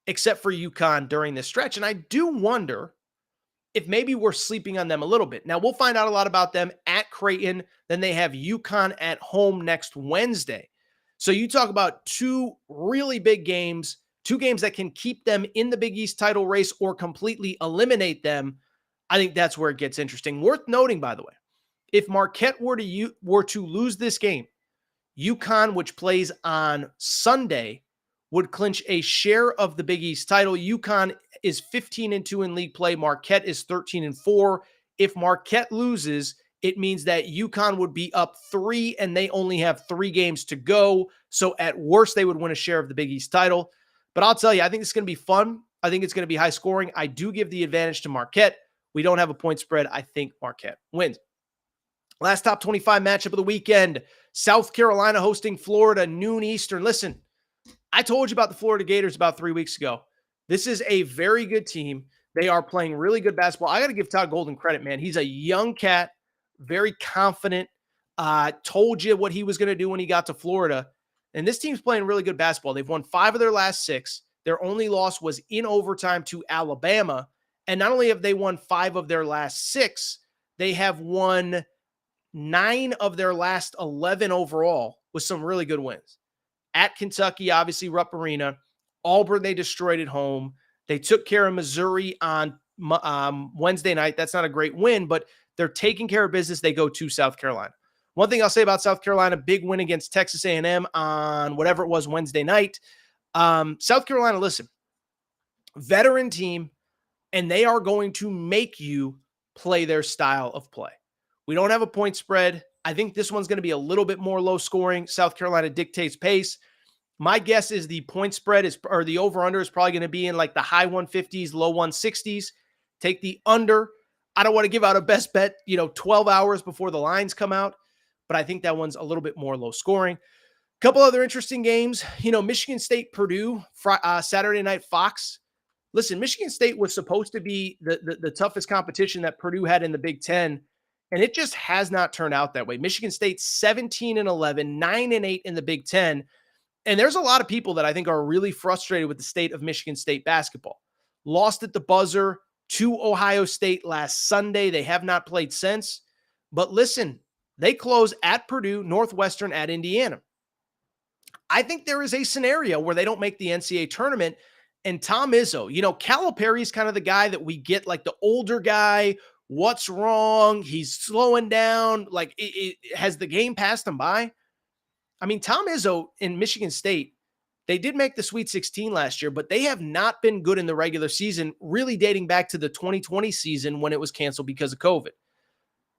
except for UConn during this stretch. And I do wonder if maybe we're sleeping on them a little bit. Now, we'll find out a lot about them at Creighton. Then they have UConn at home next Wednesday. So you talk about two really big games, two games that can keep them in the Big East title race or completely eliminate them. I think that's where it gets interesting. Worth noting, by the way, if Marquette were to lose this game, UConn, which plays on Sunday, would clinch a share of the Big East title. UConn is 15-2 in league play. Marquette is 13-4. If Marquette loses, it means that UConn would be up 3 and they only have 3 games to go. So at worst, they would win a share of the Big East title. But I'll tell you, I think it's going to be fun. I think it's going to be high scoring. I do give the advantage to Marquette. We don't have a point spread. I think Marquette wins. Last top 25 matchup of the weekend. South Carolina hosting Florida, noon Eastern. Listen, I told you about the Florida Gators about 3 weeks ago. This is a very good team. They are playing really good basketball. I got to give Todd Golden credit, man. He's a young cat, very confident. Told you what he was going to do when he got to Florida. And this team's playing really good basketball. They've won 5 of their last 6. Their only loss was in overtime to Alabama. And not only have they won 5 of their last 6, they have won 9 of their last 11 overall with some really good wins. At Kentucky, obviously, Rupp Arena. Auburn, they destroyed at home. They took care of Missouri on Wednesday night. That's not a great win, but they're taking care of business. They go to South Carolina. One thing I'll say about South Carolina, big win against Texas A&M on whatever it was Wednesday night. South Carolina, listen, veteran team, and they are going to make you play their style of play. We don't have a point spread. I think this one's going to be a little bit more low scoring. South Carolina dictates pace. My guess is the point spread or the over-under is probably going to be in like the high 150s, low 160s. Take the under. I don't want to give out a best bet, 12 hours before the lines come out, but I think that one's a little bit more low scoring. A couple other interesting games. Michigan State, Purdue, Saturday night Fox. Listen, Michigan State was supposed to be the toughest competition that Purdue had in the Big Ten, and it just has not turned out that way. Michigan State 17-11, 9-8 in the Big Ten. And there's a lot of people that I think are really frustrated with the state of Michigan State basketball. Lost at the buzzer to Ohio State last Sunday. They have not played since. But listen, they close at Purdue, Northwestern, at Indiana. I think there is a scenario where they don't make the NCAA tournament. And Tom Izzo, Calipari's kind of the guy that we get, like the older guy. What's wrong? He's slowing down. Like, has the game passed him by? I mean, Tom Izzo in Michigan State, they did make the Sweet 16 last year, but they have not been good in the regular season, really dating back to the 2020 season when it was canceled because of COVID.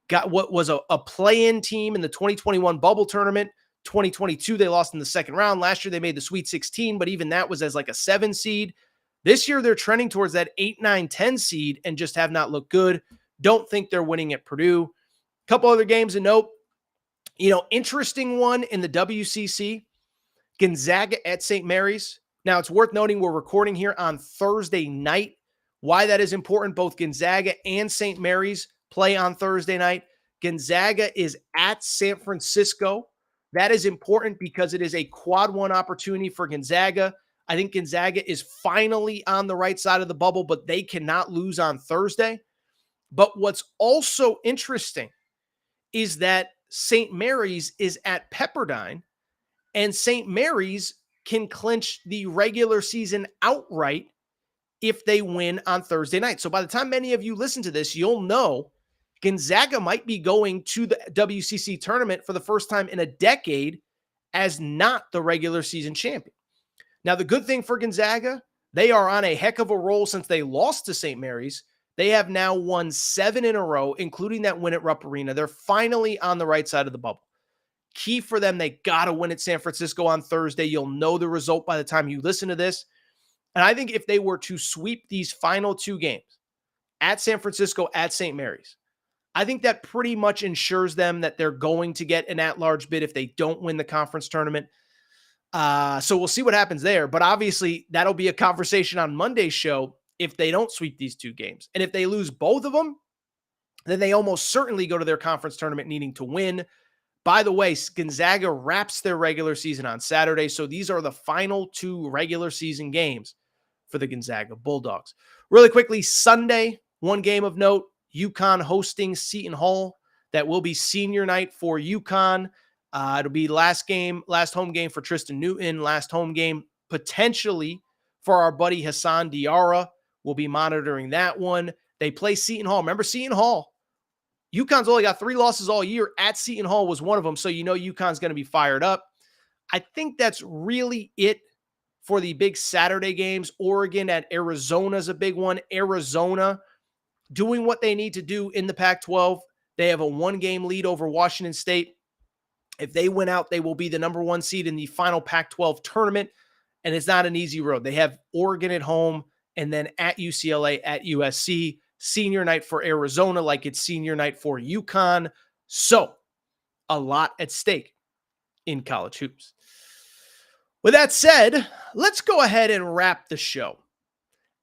Got what was a play-in team in the 2021 bubble tournament. 2022, they lost in the second round. Last year, they made the Sweet 16, but even that was as like a 7 seed. This year, they're trending towards that 8, 9, 10 seed and just have not looked good. Don't think they're winning at Purdue. A couple other games to note. Interesting one in the WCC, Gonzaga at St. Mary's. Now, it's worth noting we're recording here on Thursday night. Why that is important, both Gonzaga and St. Mary's play on Thursday night. Gonzaga is at San Francisco. That is important because it is a quad one opportunity for Gonzaga. I think Gonzaga is finally on the right side of the bubble, but they cannot lose on Thursday. But what's also interesting is that St. Mary's is at Pepperdine, and St. Mary's can clinch the regular season outright if they win on Thursday night. So by the time many of you listen to this, you'll know Gonzaga might be going to the WCC tournament for the first time in a decade as not the regular season champion. Now, the good thing for Gonzaga, they are on a heck of a roll since they lost to St. Mary's. They have now won 7 in a row, including that win at Rupp Arena. They're finally on the right side of the bubble. Key for them, they got to win at San Francisco on Thursday. You'll know the result by the time you listen to this. And I think if they were to sweep these final 2 games at San Francisco, at St. Mary's, I think that pretty much ensures them that they're going to get an at-large bid if they don't win the conference tournament. So we'll see what happens there. But obviously, that'll be a conversation on Monday's show if they don't sweep these 2 games. And if they lose both of them, then they almost certainly go to their conference tournament needing to win. By the way, Gonzaga wraps their regular season on Saturday. So these are the final 2 regular season games for the Gonzaga Bulldogs. Really quickly, Sunday, one game of note, UConn hosting Seton Hall. That will be senior night for UConn. It'll be last home game for Tristan Newton, last home game potentially for our buddy Hassan Diarra. We'll be monitoring that one. They play Seton Hall. Remember Seton Hall? UConn's only got 3 losses all year. At Seton Hall was one of them, so UConn's going to be fired up. I think that's really it for the big Saturday games. Oregon at Arizona is a big one. Arizona doing what they need to do in the Pac-12. They have a 1-game lead over Washington State. If they win out, they will be the number 1 seed in the final Pac-12 tournament, and it's not an easy road. They have Oregon at home, and then at UCLA, at USC, senior night for Arizona, like it's senior night for UConn. So a lot at stake in college hoops. With that said, let's go ahead and wrap the show.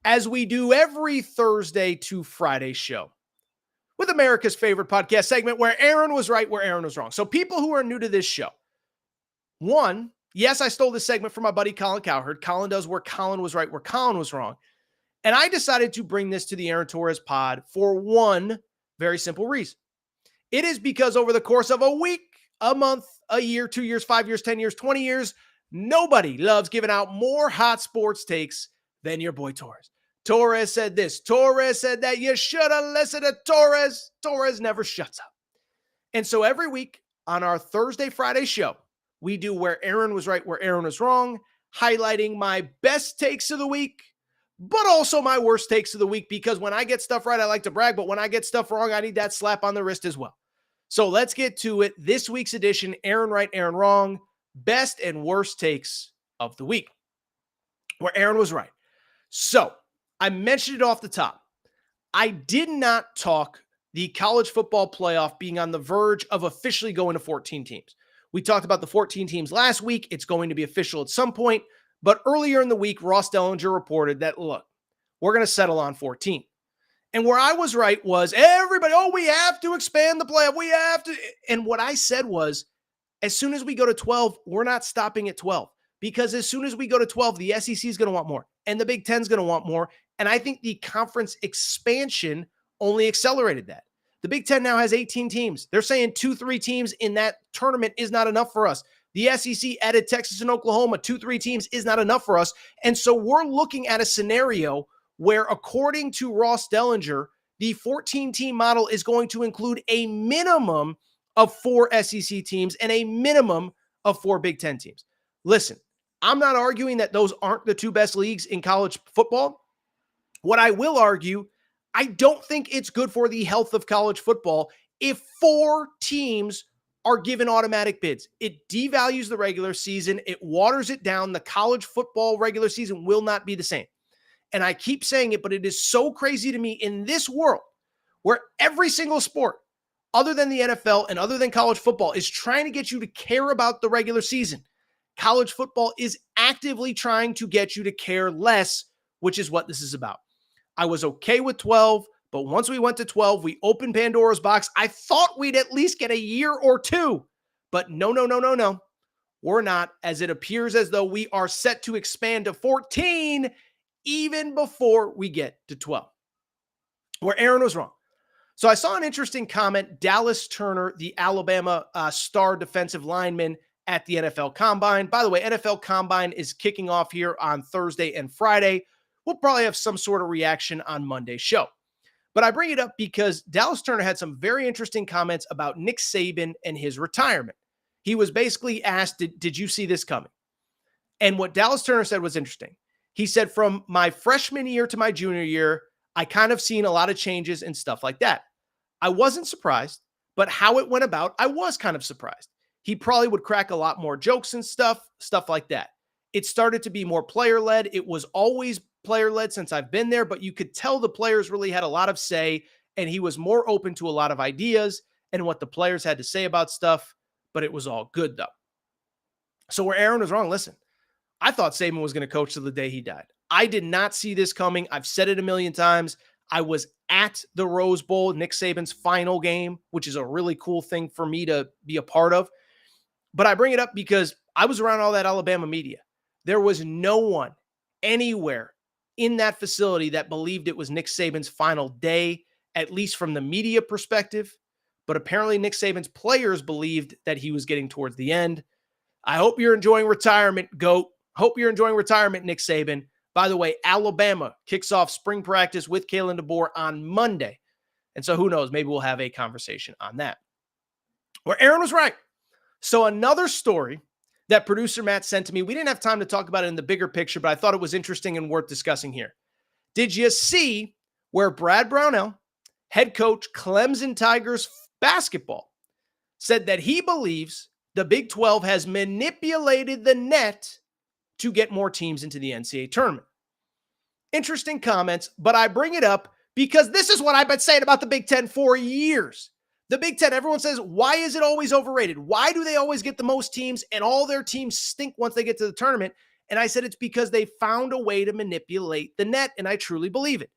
as we do every Thursday to Friday show with America's favorite podcast segment where Aaron was right, where Aaron was wrong. So people who are new to this show, one, yes, I stole this segment from my buddy Colin Cowherd. Colin does where Colin was right, where Colin was wrong. And I decided to bring this to the Aaron Torres pod for one very simple reason. It is because over the course of a week, a month, a year, 2 years, 5 years, 10 years, 20 years, nobody loves giving out more hot sports takes than your boy Torres. Torres said this. Torres said that. You should have listened to Torres. Torres never shuts up. And so every week on our Thursday, Friday show, we do where Aaron was right, where Aaron was wrong, highlighting my best takes of the week, but also my worst takes of the week, because when I get stuff right, I like to brag, but when I get stuff wrong, I need that slap on the wrist as well. So let's get to it. This week's edition, Aaron right, Aaron wrong, best and worst takes of the week, where Aaron was right. So I mentioned it off the top. I did not talk the college football playoff being on the verge of officially going to 14 teams. We talked about the 14 teams last week. It's going to be official at some point. But earlier in the week, Ross Dellinger reported that, look, we're going to settle on 14. And where I was right was everybody, we have to expand the playoff. We have to. And what I said was, as soon as we go to 12, we're not stopping at 12. Because as soon as we go to 12, the SEC is going to want more. And the Big Ten is going to want more. And I think the conference expansion only accelerated that. The Big Ten now has 18 teams. They're saying 2-3 teams in that tournament is not enough for us. The SEC added Texas and Oklahoma. 2-3 teams is not enough for us. And so we're looking at a scenario where, according to Ross Dellinger, the 14-team model is going to include a minimum of 4 SEC teams and a minimum of 4 Big Ten teams. Listen, I'm not arguing that those aren't the 2 best leagues in college football. What I will argue, I don't think it's good for the health of college football if 4 teams are given automatic bids. It devalues the regular season. It waters it down. The college football regular season will not be the same. And I keep saying it, but it is so crazy to me in this world where every single sport, other than the NFL and other than college football, is trying to get you to care about the regular season. College football is actively trying to get you to care less, which is what this is about. I was okay with 12, but once we went to 12, we opened Pandora's box. I thought we'd at least get a year or 2, but no. We're not, as it appears as though we are set to expand to 14 even before we get to 12, where Aaron was wrong. So I saw an interesting comment. Dallas Turner, the Alabama star defensive lineman at the NFL Combine. By the way, NFL Combine is kicking off here on Thursday and Friday. We'll probably have some sort of reaction on Monday's show. But I bring it up because Dallas Turner had some very interesting comments about Nick Saban and his retirement. He was basically asked, did you see this coming? And what Dallas Turner said was interesting. He said, from my freshman year to my junior year, I kind of seen a lot of changes and stuff like that. I wasn't surprised, but how it went about, I was kind of surprised. He probably would crack a lot more jokes and stuff like that. It started to be more player-led. It was always player-led since I've been there, but you could tell the players really had a lot of say, and he was more open to a lot of ideas and what the players had to say about stuff, but it was all good, though. So where Aaron was wrong, listen, I thought Saban was going to coach till the day he died. I did not see this coming. I've said it a million times. I was at the Rose Bowl, Nick Saban's final game, which is a really cool thing for me to be a part of. But I bring it up because I was around all that Alabama media. There was no one anywhere in that facility that believed it was Nick Saban's final day, at least from the media perspective. But apparently Nick Saban's players believed that he was getting towards the end. I hope you're enjoying retirement, GOAT. Hope you're enjoying retirement, Nick Saban. By the way, Alabama kicks off spring practice with Kalen DeBoer on Monday. And so who knows, maybe we'll have a conversation on that. Where Aaron was right. So another story that producer Matt sent to me, we didn't have time to talk about it in the bigger picture, but I thought it was interesting and worth discussing here. Did you see where Brad Brownell, head coach Clemson Tigers basketball, said that he believes the Big 12 has manipulated the net to get more teams into the NCAA tournament? Interesting comments, but I bring it up because this is what I've been saying about the Big 10 for years. The Big 10, everyone says, why is it always overrated? Why do they always get the most teams and all their teams stink once they get to the tournament? And I said it's because they found a way to manipulate the net, and I truly believe it.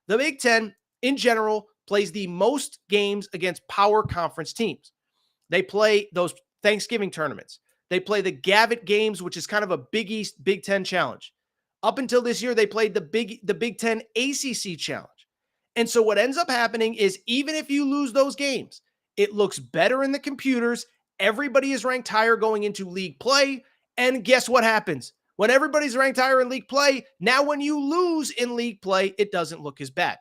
The Big Ten, in general, plays the most games against power conference teams. They play those Thanksgiving tournaments. They play the Gavitt games, which is kind of a Big East Big Ten challenge. Up until this year, they played the Big Ten ACC challenge. And so what ends up happening is even if you lose those games, it looks better in the computers. Everybody is ranked higher going into league play. And guess what happens? When everybody's ranked higher in league play, now when you lose in league play, it doesn't look as bad.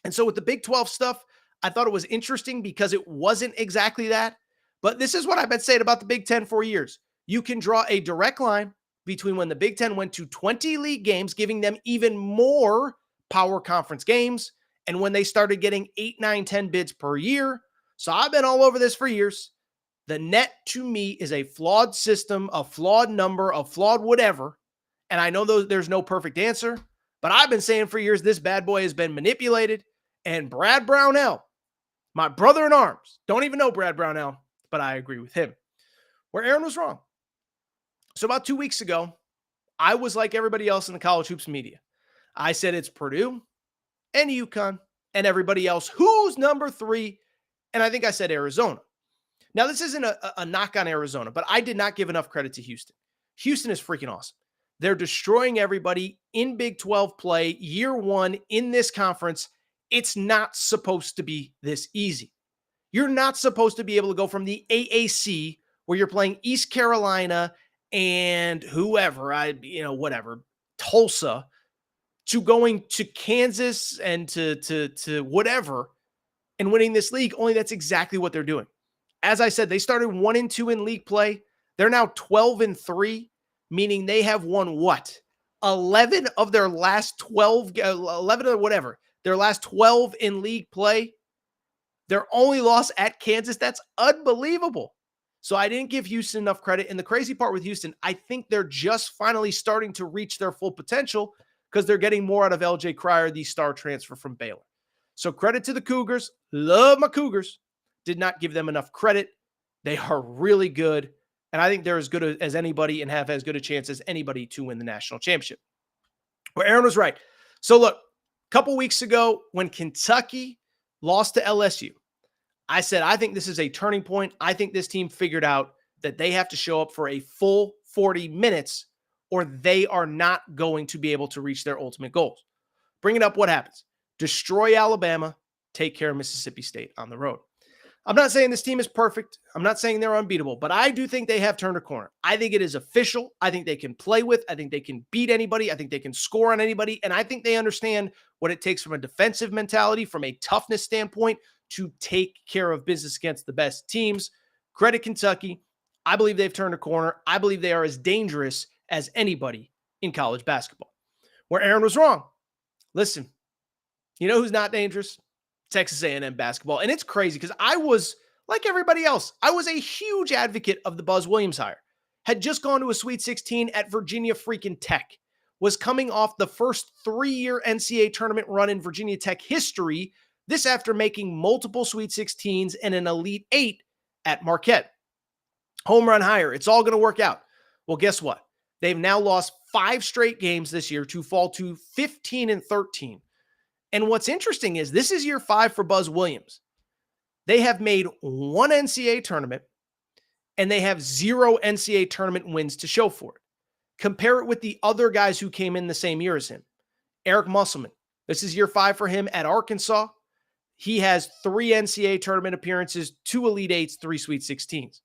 And so with the Big 12 stuff, I thought it was interesting because it wasn't exactly that. But this is what I've been saying about the Big Ten for years. You can draw a direct line between when the Big Ten went to 20 league games, giving them even more power conference games, and when they started getting 8, 9, 10 bids per year. So I've been all over this for years. The net to me is a flawed system, a flawed number, a flawed whatever. And I know there's no perfect answer, but I've been saying for years this bad boy has been manipulated. And Brad Brownell, my brother in arms, don't even know Brad Brownell, but I agree with him, where Aaron was wrong. So about 2 weeks ago, I was like everybody else in the college hoops media. I said it's Purdue and UConn and everybody else who's number 3. And I think I said Arizona. Now, this isn't a knock on Arizona, but I did not give enough credit to Houston. Houston is freaking awesome. They're destroying everybody in Big 12 play, year one in this conference. It's not supposed to be this easy. You're not supposed to be able to go from the AAC, where you're playing East Carolina and whoever, whatever, Tulsa, to going to Kansas and to whatever and winning this league. Only that's exactly what they're doing. As I said, they started 1-2 in league play. They're now 12-3, meaning they have won what? 11 of their last 12, 11 or whatever, their last 12 in league play. Their only loss at Kansas. That's unbelievable. So I didn't give Houston enough credit. And the crazy part with Houston, I think they're just finally starting to reach their full potential because they're getting more out of LJ Cryer, the star transfer from Baylor. So credit to the Cougars. Love my Cougars. Did not give them enough credit. They are really good. And I think they're as good as anybody and have as good a chance as anybody to win the national championship. Well, Aaron was right. So look, a couple weeks ago when Kentucky lost to LSU, I said, I think this is a turning point. I think this team figured out that they have to show up for a full 40 minutes or they are not going to be able to reach their ultimate goals. Bring it up, what happens? Destroy Alabama, take care of Mississippi State on the road. I'm not saying this team is perfect. I'm not saying they're unbeatable, but I do think they have turned a corner. I think it is official. I think they can play with. I think they can beat anybody. I think they can score on anybody. And I think they understand what it takes from a defensive mentality, from a toughness standpoint, to take care of business against the best teams. Credit Kentucky. I believe they've turned a corner. I believe they are as dangerous as anybody in college basketball. Where Aaron was wrong. Listen, you know who's not dangerous? Texas A&M basketball. And it's crazy because I was, like everybody else, I was a huge advocate of the Buzz Williams hire. Had just gone to a Sweet 16 at Virginia freaking Tech. Was coming off the first 3-year NCAA tournament run in Virginia Tech history. This after making multiple Sweet 16s and an Elite 8 at Marquette. Home run hire. It's all going to work out. Well, guess what? They've now lost 5 straight games this year to fall to 15-13. And what's interesting is this is year 5 for Buzz Williams. They have made 1 NCAA tournament and they have 0 NCAA tournament wins to show for it. Compare it with the other guys who came in the same year as him. Eric Musselman. This is year 5 for him at Arkansas. He has 3 NCAA tournament appearances, 2 Elite 8s, 3 Sweet 16s.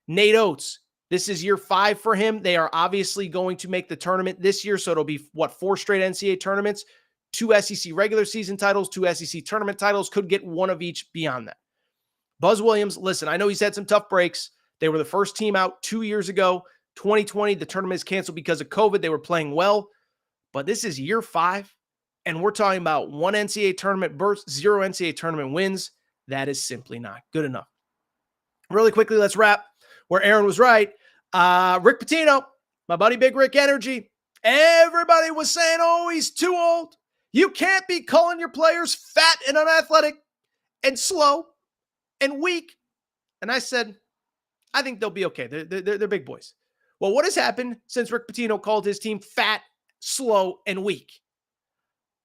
Nate Oates. This is year 5 for him. They are obviously going to make the tournament this year. So it'll be 4 straight NCAA tournaments. 2 SEC regular season titles, 2 SEC tournament titles, could get 1 of each beyond that. Buzz Williams, listen, I know he's had some tough breaks. They were the first team out 2 years ago. 2020, the tournament is canceled because of COVID. They were playing well, but this is year 5, and we're talking about 1 NCAA tournament burst, 0 NCAA tournament wins. That is simply not good enough. Really quickly, let's wrap where Aaron was right. Rick Pitino, my buddy Big Rick Energy. Everybody was saying, oh, he's too old. You can't be calling your players fat and unathletic and slow and weak. And I said, I think they'll be okay. They're big boys. Well, what has happened since Rick Pitino called his team fat, slow, and weak?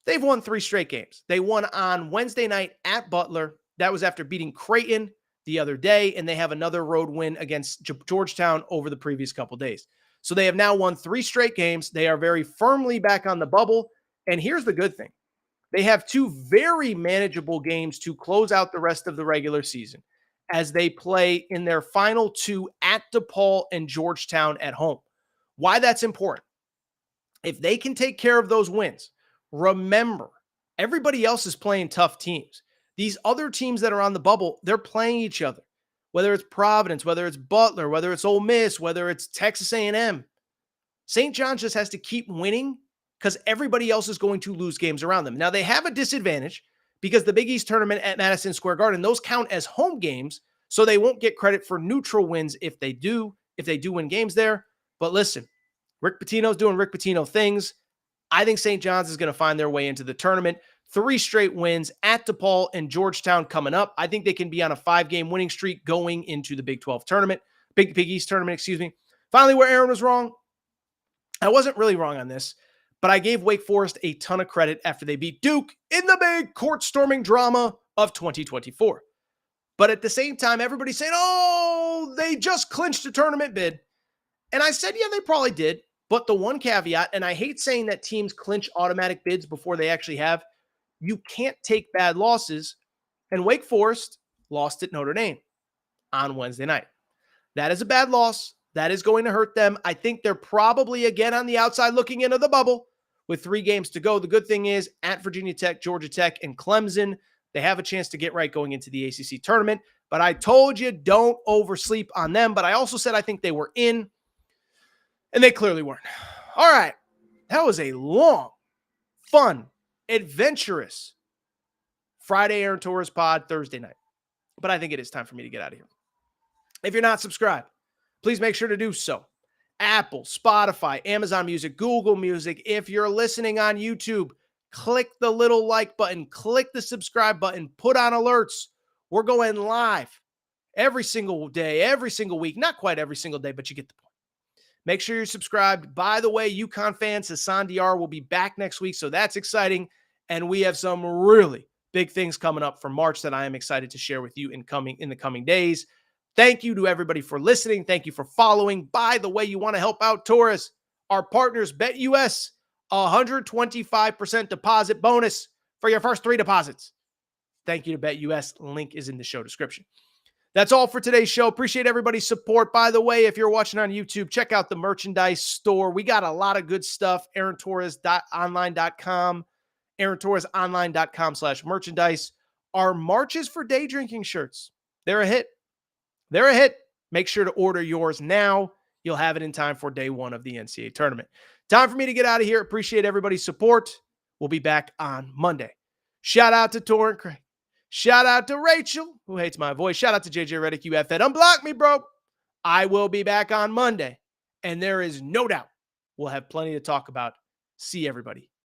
They've won 3 straight games. They won on Wednesday night at Butler. That was after beating Creighton the other day, and they have another road win against Georgetown over the previous couple days. So they have now won 3 straight games. They are very firmly back on the bubble. And here's the good thing. They have 2 very manageable games to close out the rest of the regular season as they play in their final 2 at DePaul and Georgetown at home. Why that's important? If they can take care of those wins, remember, everybody else is playing tough teams. These other teams that are on the bubble, they're playing each other. Whether it's Providence, whether it's Butler, whether it's Ole Miss, whether it's Texas A&M. St. John's just has to keep winning because everybody else is going to lose games around them. Now, they have a disadvantage because the Big East tournament at Madison Square Garden, those count as home games, so they won't get credit for neutral wins if they do win games there. But listen, Rick Pitino's doing Rick Pitino things. I think St. John's is going to find their way into the tournament. 3 straight wins at DePaul and Georgetown coming up. I think they can be on a 5-game winning streak going into the Big 12 tournament, Big East tournament, excuse me. Finally, where Aaron was wrong, I wasn't really wrong on this, but I gave Wake Forest a ton of credit after they beat Duke in the big court-storming drama of 2024. But at the same time, everybody's saying, oh, they just clinched a tournament bid. And I said, yeah, they probably did. But the one caveat, and I hate saying that teams clinch automatic bids before they actually have, you can't take bad losses. And Wake Forest lost at Notre Dame on Wednesday night. That is a bad loss. That is going to hurt them. I think they're probably again on the outside looking into the bubble with 3 games to go. The good thing is at Virginia Tech, Georgia Tech, and Clemson, they have a chance to get right going into the ACC tournament. But I told you, don't oversleep on them. But I also said I think they were in, and they clearly weren't. All right. That was a long, fun, adventurous Friday Aaron Torres pod Thursday night. But I think it is time for me to get out of here. If you're not subscribed, please make sure to do so. Apple, Spotify, Amazon Music, Google Music. If you're listening on YouTube, click the little like button, click the subscribe button, put on alerts. We're going live every single day, every single week. Not quite every single day, but you get the point. Make sure you're subscribed. By the way, UConn fans, Hassan Diar will be back next week, so that's exciting. And we have some really big things coming up for March that I am excited to share with you in the coming days. Thank you to everybody for listening. Thank you for following. By the way, you want to help out Torres, our partners, BetUS, 125% deposit bonus for your first 3 deposits. Thank you to BetUS. Link is in the show description. That's all for today's show. Appreciate everybody's support. By the way, if you're watching on YouTube, check out the merchandise store. We got a lot of good stuff. AaronTorres.online.com, AaronTorresOnline.com/merchandise. Our Marches for Day Drinking shirts. They're a hit. They're a hit. Make sure to order yours now. You'll have it in time for day 1 of the NCAA tournament. Time for me to get out of here. Appreciate everybody's support. We'll be back on Monday. Shout out to Torrent Craig. Shout out to Rachel, who hates my voice. Shout out to JJ Redick, you have fed. Unblock me, bro. I will be back on Monday, and there is no doubt we'll have plenty to talk about. See everybody